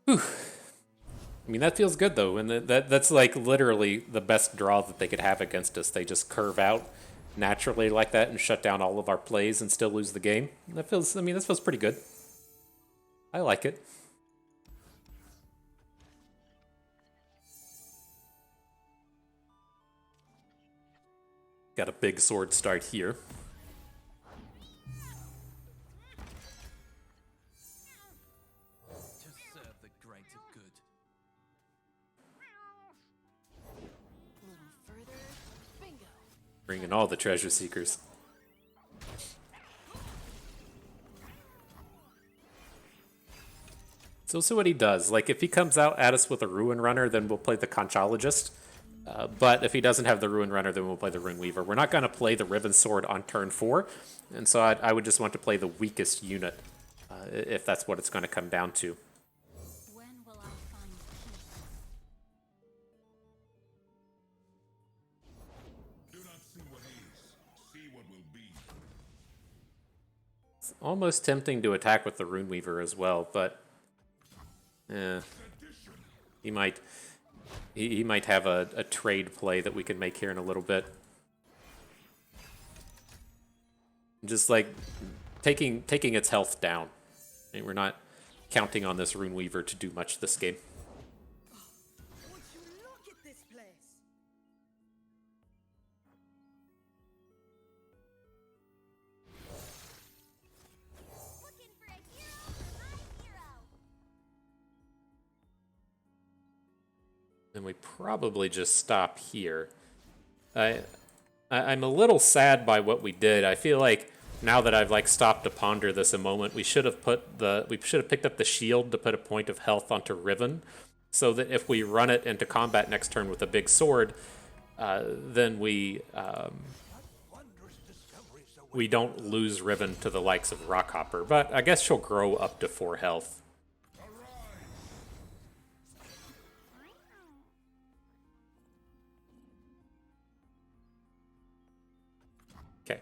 Whew. I mean, that feels good though, and that's like literally the best draw that they could have against us. They just curve out naturally like that and shut down all of our plays and still lose the game. That feels, I mean, that feels pretty good. I like it. Got a big sword start here. To serve the greater good. A little further. Bingo. Bringing all the treasure seekers. So we'll see what he does. Like, if he comes out at us with a Ruin Runner, then we'll play the Conchologist. But if he doesn't have the Ruin Runner, then we'll play the Rune Weaver. We're not going to play the Riven Sword on turn 4, and so I would just want to play the weakest unit, if that's what it's going to come down to. When will I find peace? Do not see what is, see what will be. It's almost tempting to attack with the Rune Weaver as well, but he might have a trade play that we can make here in a little bit. Just like taking its health down. I mean, we're not counting on this Rune Weaver to do much this game. Would you look at this place? Looking for a hero? My hero. And we probably just stop here. I'm a little sad by what we did. I feel like now that I've like stopped to ponder this a moment, we should have picked up the shield to put a point of health onto Riven, so that if we run it into combat next turn with a big sword, then we don't lose Riven to the likes of Rockhopper. But I guess she'll grow up to 4 health. Okay.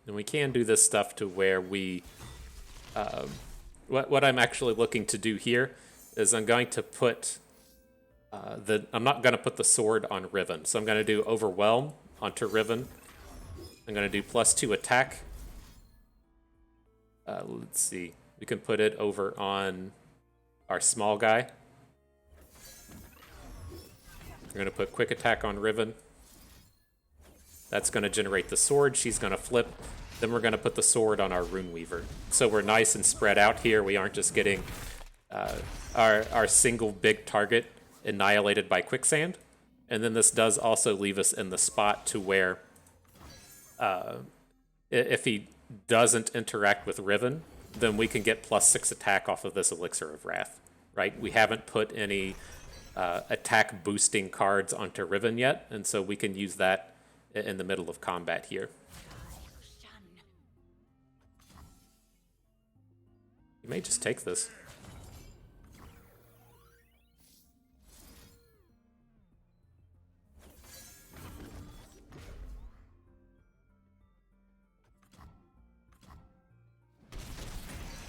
And we can do this stuff to where we... what I'm actually looking to do here is I'm going to put... I'm not going to put the sword on Riven. So I'm going to do Overwhelm onto Riven. I'm going to do +2 attack. Let's see. We can put it over on our small guy. We're going to put quick attack on Riven. That's going to generate the sword. She's going to flip. Then we're going to put the sword on our Rune Weaver. So we're nice and spread out here. We aren't just getting our single big target annihilated by quicksand. And then this does also leave us in the spot to where if he doesn't interact with Riven, then we can get +6 attack off of this Elixir of Wrath, right? We haven't put any attack boosting cards onto Riven yet, and so we can use that in the middle of combat here. You may just take this.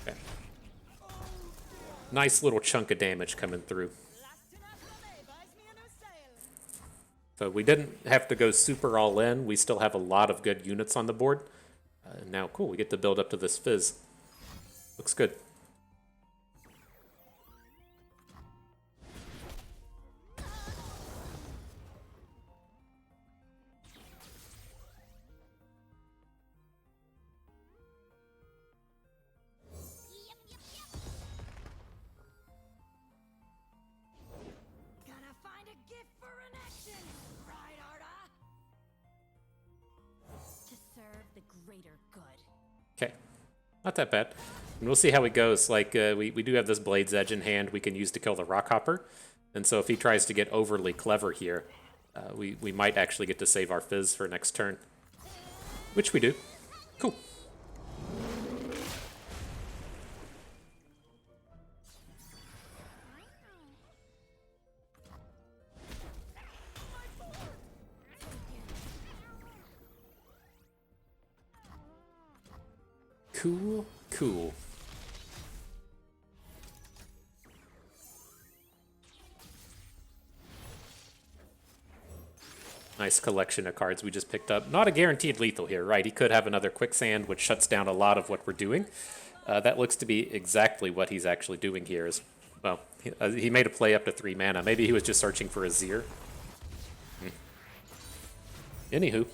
Okay. Nice little chunk of damage coming through. So we didn't have to go super all in. We still have a lot of good units on the board. Now, cool, we get to build up to this Fizz. Looks good. Gonna find a gift for an action, right, Arda? To serve the greater good. Okay, not that bad. And we'll see how it goes. Like, we do have this Blade's Edge in hand we can use to kill the Rockhopper. And so if he tries to get overly clever here, we might actually get to save our Fizz for next turn, which we do. Cool. Cool, cool. Nice collection of cards we just picked up. Not a guaranteed lethal here, right? He could have another quicksand, which shuts down a lot of what we're doing. That looks to be exactly what he's actually doing here. Is, well, he made a play up to 3 mana. Maybe he was just searching for a Zir. Anywho.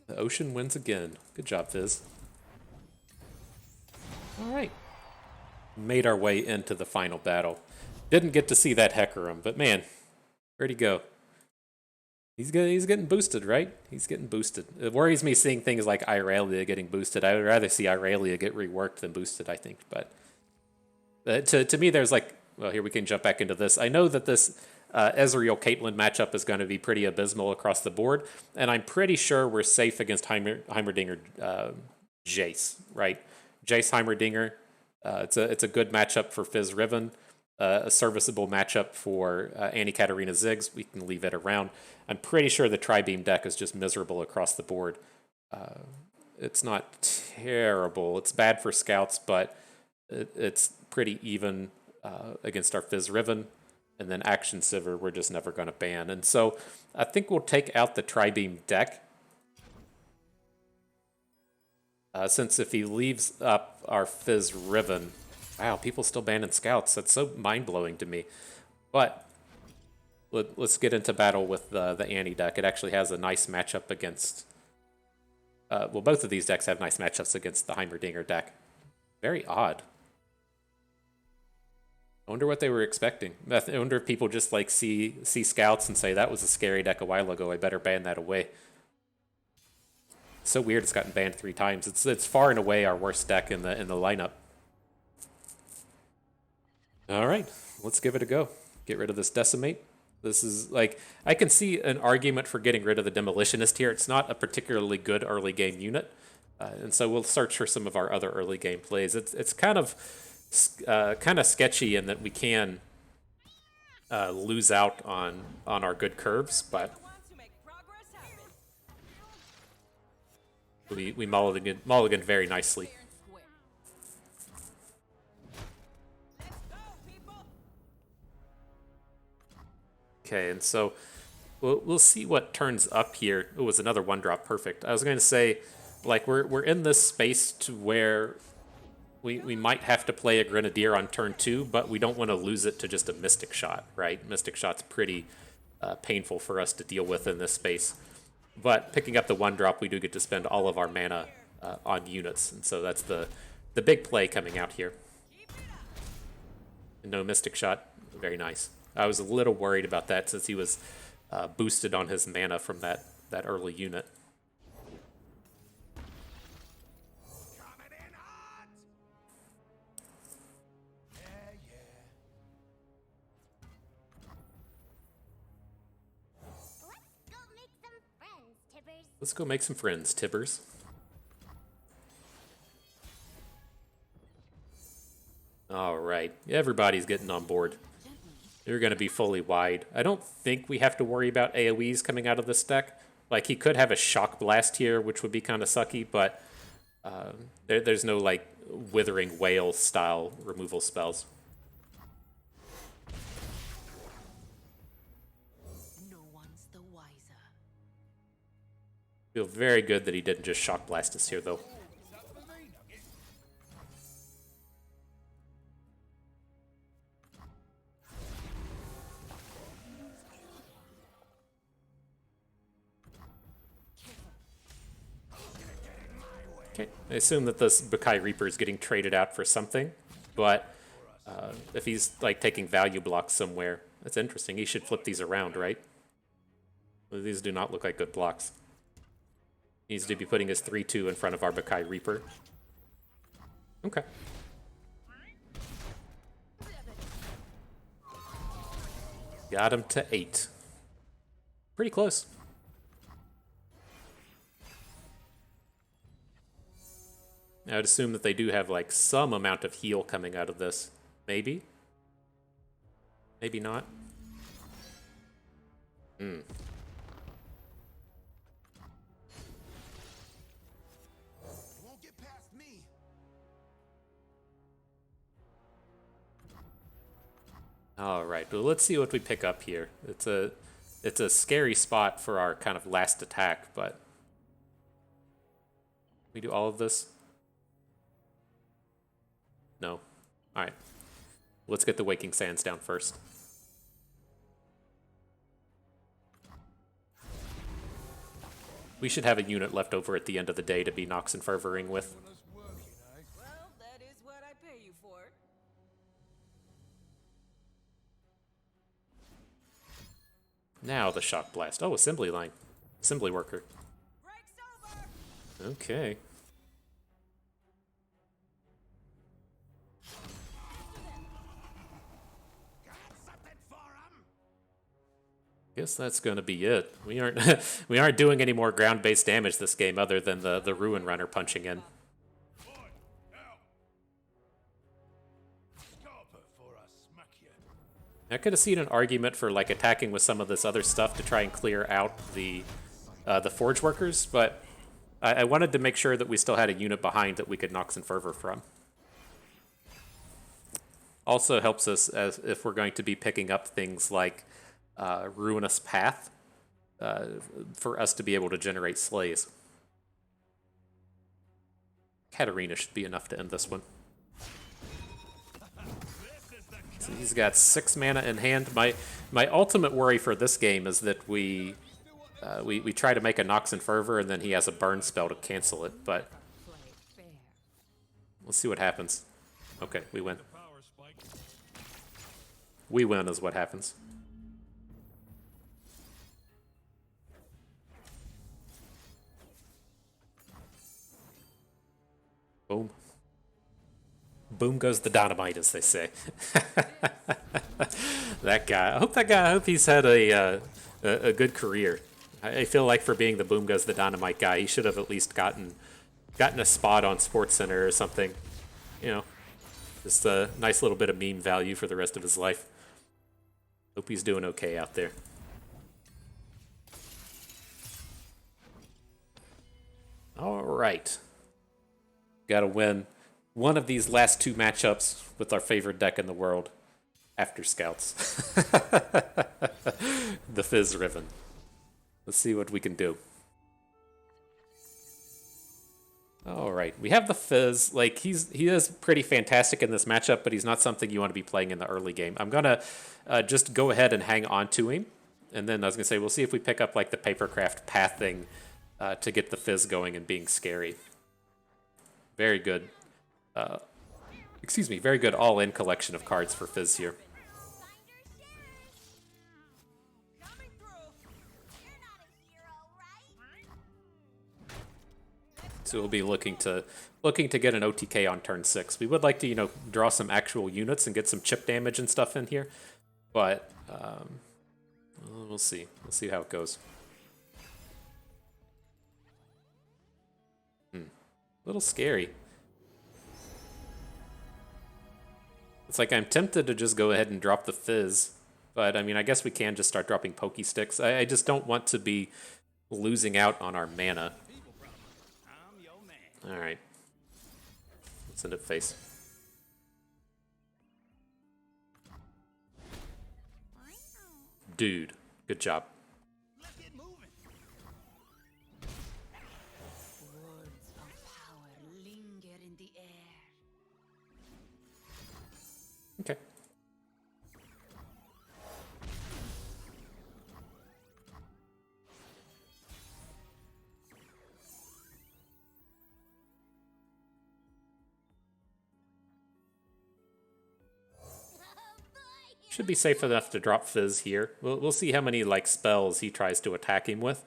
The ocean wins again. Good job, Fizz. Alright. Made our way into the final battle. Didn't get to see that Hecarim, but man, where'd he go? He's getting boosted, right? He's getting boosted. It worries me seeing things like Irelia getting boosted. I would rather see Irelia get reworked than boosted, I think. But to me, there's like... Well, here we can jump back into this. I know that this Ezreal-Caitlyn matchup is going to be pretty abysmal across the board, and I'm pretty sure we're safe against Heimerdinger Jace, right? Jace Heimerdinger. It's a good matchup for Fizz Riven. A serviceable matchup for Katarina Ziggs. We can leave it around. I'm pretty sure the Tri-Beam deck is just miserable across the board. It's not terrible. It's bad for scouts, but it's pretty even against our Fizz Riven. And then Action Sivir, we're just never going to ban. And so I think we'll take out the Tri-Beam deck. Since if he leaves up our Fizz Riven... Wow, people still banning scouts. That's so mind-blowing to me. But let's get into battle with the Annie deck. It actually has a nice matchup against... well, both of these decks have nice matchups against the Heimerdinger deck. Very odd. I wonder what they were expecting. I wonder if people just like see scouts and say, that was a scary deck a while ago, I better ban that away. It's so weird it's gotten banned 3 times. It's far and away our worst deck in the lineup. All right, let's give it a go. Get rid of this Decimate. This is like, I can see an argument for getting rid of the Demolitionist here. It's not a particularly good early game unit. And so we'll search for some of our other early game plays. It's kind of sketchy in that we can lose out on our good curves, but we mulligan very nicely. Okay, and so we'll see what turns up here. It was another 1-drop, perfect. I was going to say, like, we're in this space to where we might have to play a Grenadier on turn 2, but we don't want to lose it to just a Mystic Shot, right? Mystic Shot's pretty painful for us to deal with in this space. But picking up the 1-drop, we do get to spend all of our mana on units, and so that's the big play coming out here. No Mystic Shot, very nice. I was a little worried about that since he was boosted on his mana from that early unit. Let's go make some friends, Tibbers. All right, everybody's getting on board. They're going to be fully wide. I don't think we have to worry about AoEs coming out of this deck. Like, he could have a Shock Blast here, which would be kind of sucky, but there's no, like, Withering Whale style removal spells. No one's the wiser. Feel very good that he didn't just Shock Blast us here, though. Okay, I assume that this Bukai Reaper is getting traded out for something, but if he's like taking value blocks somewhere, that's interesting. He should flip these around, right? Well, these do not look like good blocks. He needs to be putting his 3/2 in front of our Bukai Reaper. Okay. Got him to 8. Pretty close. I would assume that they do have like some amount of heal coming out of this. Maybe? Maybe not. Won't get past me. All right, well, let's see what we pick up here. It's a scary spot for our kind of last attack, but we do all of this? No. All right. Let's get the Waking Sands down first. We should have a unit left over at the end of the day to be Nox and Fervoring with. Well, that is what I pay you for. Now the Shock Blast. Oh, Assembly Line. Assembly Worker. Break's over. Okay. Guess that's gonna be it. We aren't we aren't doing any more ground-based damage this game other than the Ruin Runner punching in. I could have seen an argument for like attacking with some of this other stuff to try and clear out the Forge Workers, but I wanted to make sure that we still had a unit behind that we could Nox and Fervor from. Also helps us as if we're going to be picking up things like Ruinous Path for us to be able to generate slays. Katarina should be enough to end this one. So he's got 6 mana in hand. My ultimate worry for this game is that we try to make a Nox and Fervor and then he has a burn spell to cancel it, but we'll see what happens. Okay, we win. We win is what happens. Boom. Boom goes the dynamite, as they say. That guy. I hope he's had a good career. I feel like for being the boom goes the dynamite guy, he should have at least gotten a spot on SportsCenter or something. You know, just a nice little bit of meme value for the rest of his life. Hope he's doing okay out there. All right. Got to win one of these last 2 matchups with our favorite deck in the world, After Scouts. The Fizz Riven. Let's see what we can do. All right, we have the Fizz. Like he is pretty fantastic in this matchup, but he's not something you want to be playing in the early game. I'm gonna just go ahead and hang on to him, and then I was gonna say we'll see if we pick up like the Papercraft Path thing to get the Fizz going and being scary. Very good. Excuse me, very good all-in collection of cards for Fizz here. Coming through. You're not a hero, right? So we'll be looking to get an OTK on turn 6. We would like to, you know, draw some actual units and get some chip damage and stuff in here, but we'll see. We'll see how it goes. A little scary. It's like I'm tempted to just go ahead and drop the Fizz, but I mean, I guess we can just start dropping Pokey Sticks. I just don't want to be losing out on our mana. All right. Let's end it face. Dude, good job. Words of power linger in the air. Okay. Should be safe enough to drop Fizz here. We'll see how many like spells he tries to attack him with.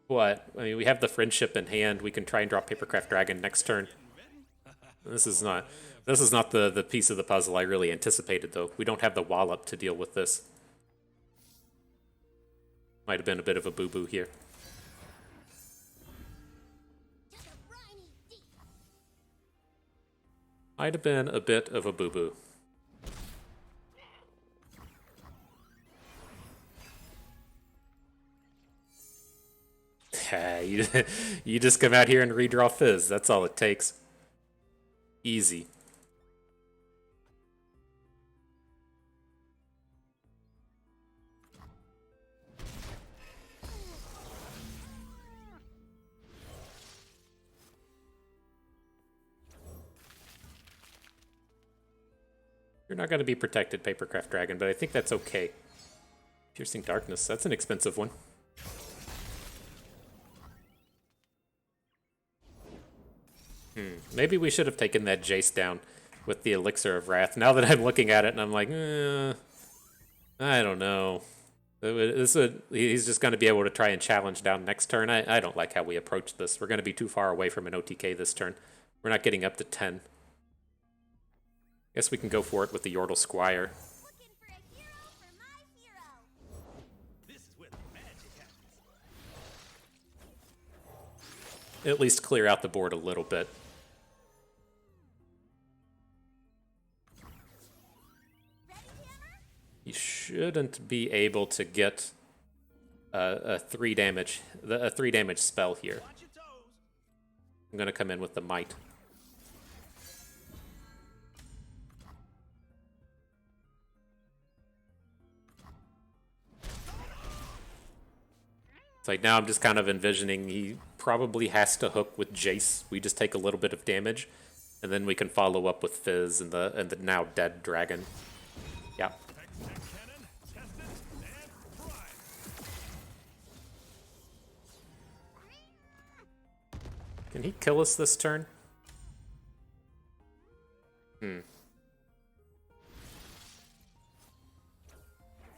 But I mean, we have the Friendship in hand. We can try and drop Papercraft Dragon next turn. This is not the piece of the puzzle I really anticipated, though. We don't have the Wallop to deal with this. Might have been a bit of a boo-boo here. To the briny deep. Might have been a bit of a boo-boo. You just come out here and redraw Fizz. That's all it takes. Easy. You're not going to be protected, Papercraft Dragon, but I think that's okay. Piercing Darkness, that's an expensive one. Maybe we should have taken that Jace down with the Elixir of Wrath. Now that I'm looking at it and I'm like, I don't know. He's just going to be able to try and challenge down next turn. I don't like how we approach this. We're going to be too far away from an OTK this turn. We're not getting up to 10. Guess we can go for it with the Yordle Squire. Looking for a hero for my hero. This is where the magic happens. At least clear out the board a little bit. Ready, Hammer? You shouldn't be able to get a 3 damage spell here. Watch your toes. I'm gonna come in with the Might. It's like now I'm just kind of envisioning he probably has to hook with Jace. We just take a little bit of damage, and then we can follow up with Fizz and the now dead dragon. Yeah. Cannon, tested, and prime. Can he kill us this turn?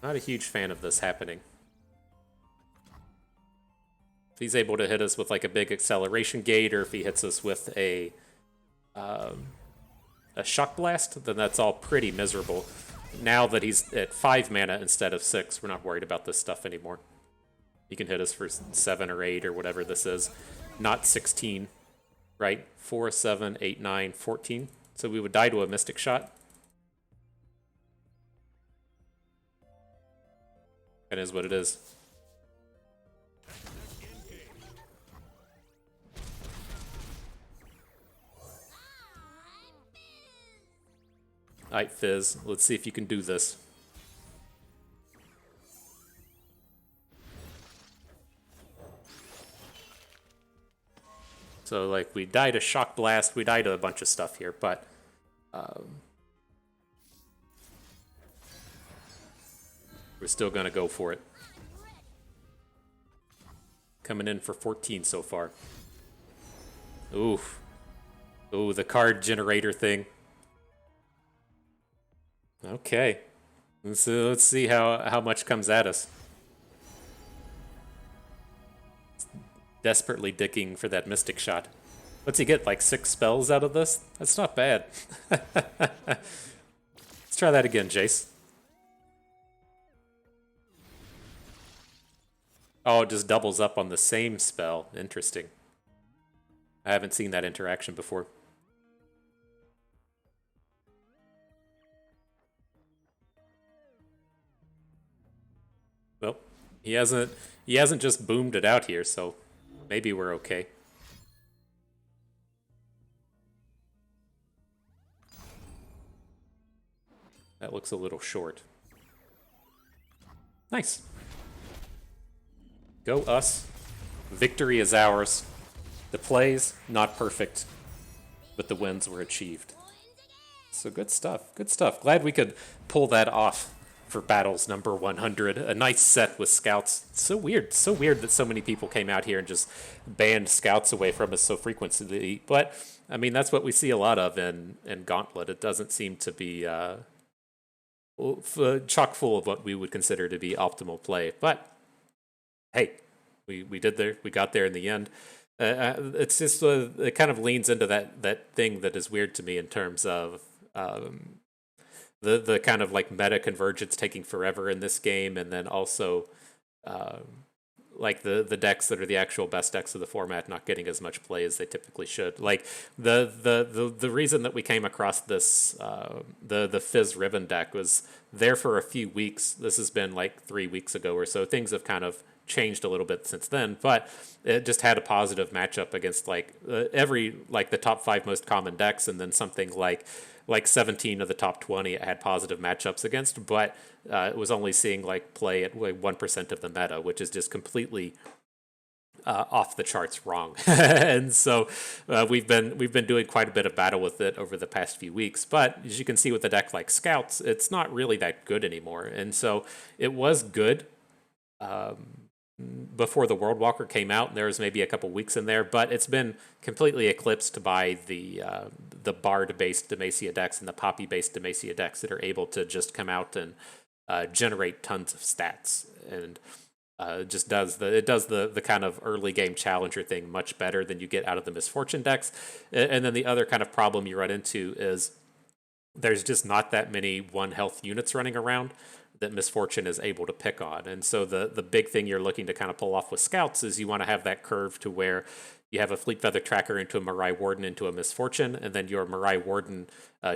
Not a huge fan of this happening. If he's able to hit us with like a big acceleration gate, or if he hits us with a shock blast, then that's all pretty miserable. Now that he's at 5 mana instead of 6, we're not worried about this stuff anymore. He can hit us for 7 or 8 or whatever this is, not 16, right? 4, 7, 8, 9, 14. So we would die to a Mystic Shot. That is what it is. Alright, Fizz, let's see if you can do this. So, like, we died a Shock Blast, we died a bunch of stuff here, but... we're still gonna go for it. Coming in for 14 so far. Oof. Ooh, the card generator thing. Okay. Let's see how much comes at us. Desperately digging for that Mystic Shot. What's he get, like 6 spells out of this? That's not bad. Let's try that again, Jace. Oh, it just doubles up on the same spell. Interesting. I haven't seen that interaction before. Well, he hasn't just boomed it out here, so maybe we're okay. That looks a little short. Nice. Go us. Victory is ours. The plays, not perfect, but the wins were achieved. So good stuff, good stuff. Glad we could pull that off for battles number 100. A nice set with scouts. So weird that so many people came out here and just banned scouts away from us so frequently. But, I mean, that's what we see a lot of in Gauntlet. It doesn't seem to be chock full of what we would consider to be optimal play. But, hey, we did there. We got there in the end. It's just it kind of leans into that thing that is weird to me in terms of the kind of like meta convergence taking forever in this game, and then also like the decks that are the actual best decks of the format not getting as much play as they typically should. Like the reason that we came across this the Fizz Riven deck was there for a few weeks. This has been like 3 weeks ago or so. Things have kind of changed a little bit since then, but it just had a positive matchup against like every like the top 5 most common decks, and then something like 17 of the top 20 it had positive matchups against, but it was only seeing like play at like 1% of the meta, which is just completely off the charts wrong. And so we've been doing quite a bit of battle with it over the past few weeks. But as you can see with a deck like Scouts, it's not really that good anymore. And so it was good before the World Walker came out, and there was maybe a couple weeks in there, but it's been completely eclipsed by the Bard-based Demacia decks and the Poppy-based Demacia decks that are able to just come out and generate tons of stats, and just does the kind of early game challenger thing much better than you get out of the Misfortune decks. And then the other kind of problem you run into is there's just not that many 1 health units running around that Misfortune is able to pick on. And so the big thing you're looking to kind of pull off with Scouts is you want to have that curve to where you have a Fleet Feather Tracker into a Mirai Warden into a Misfortune, and then your Mirai Warden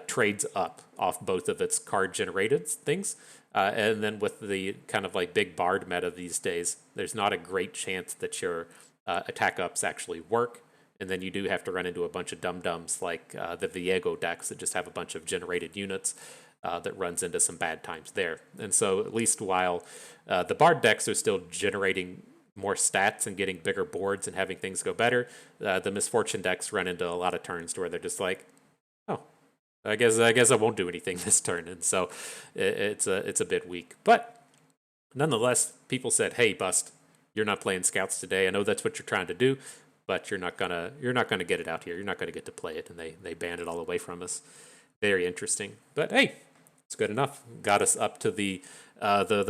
trades up off both of its card generated things. And then with the kind of like big Bard meta these days, there's not a great chance that your attack ups actually work. And then you do have to run into a bunch of dum-dums like the Viego decks that just have a bunch of generated units that runs into some bad times there. And so at least while the Bard decks are still generating more stats and getting bigger boards and having things go better, the Misfortune decks run into a lot of turns to where they're just like, oh, I guess I won't do anything this turn. And so it's a bit weak. But nonetheless, people said, hey, Bust, you're not playing Scouts today. I know that's what you're trying to do, but you're not gonna get it out here. You're not gonna get to play it. And they banned it all away from us. Very interesting. But hey, it's good enough. Got us up to the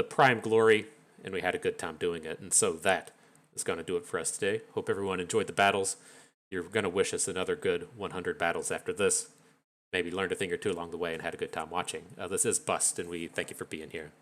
prime glory, and we had a good time doing it. And so that is going to do it for us today. Hope everyone enjoyed the battles. You're going to wish us another good 100 battles after this. Maybe learned a thing or two along the way and had a good time watching. This is Bust, and we thank you for being here.